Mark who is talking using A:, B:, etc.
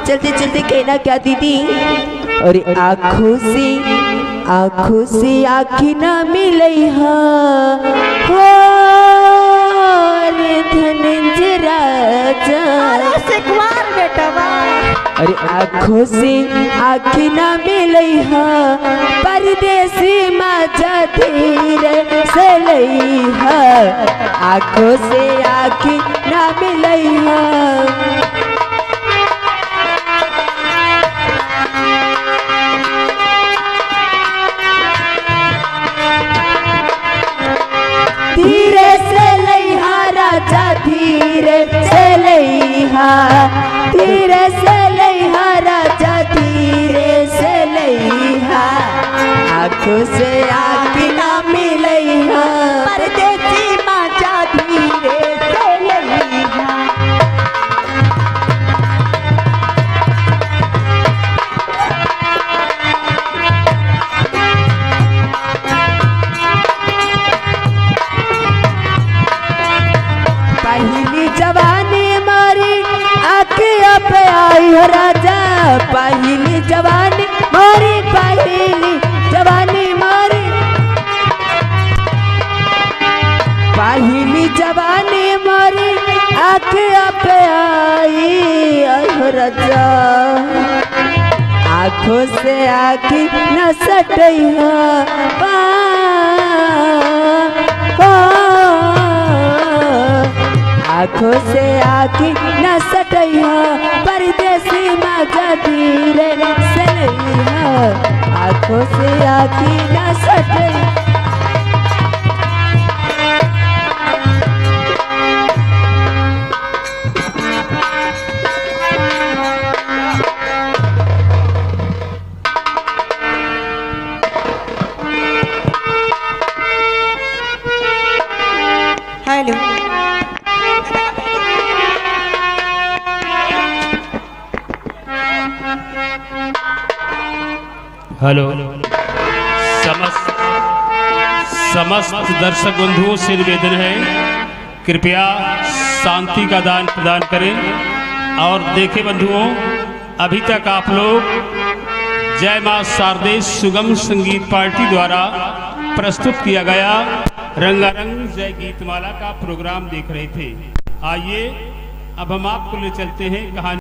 A: चलते चलते कहना क्या दीदी, और आँखों से आँखी ना मिलई हो रे धनंजय राजा। अरे आँखों से आँखी ना मिलई हो, परदेसी मजा धीरे से लई हो, आँखों से आँखी ना मिलई हो। धीरे से लइहा राजा, धीरे से लइहा, धीरे से लइहा राजा, धीरे से लइहा, आँखों से आँखी ना मिलइहा, परदेसी मजा धीरे से लइहा। पहली जवानी मारी आँखिया पे आई हो राजा, पहली जवानी मारी, पहली जवानी मारी, पहली जवानी मारी आँखिया पे आई हो राजा, आँखों से आँखी न सटई हो, आँखों से आँखी न सटई हो, परदेसी मजा धीरे से लई हो, आँखों से आँखी न सटई। हेलो
B: हेलो, समस्त दर्शक बंधुओं से निवेदन है, कृपया शांति का दान प्रदान करें। और देखें बंधुओं, अभी तक आप लोग जय मां शारदे सुगम संगीत पार्टी द्वारा प्रस्तुत किया गया रंगारंग जय गीतमाला का प्रोग्राम देख रहे थे। आइए अब हम आपको ले चलते हैं कहानी।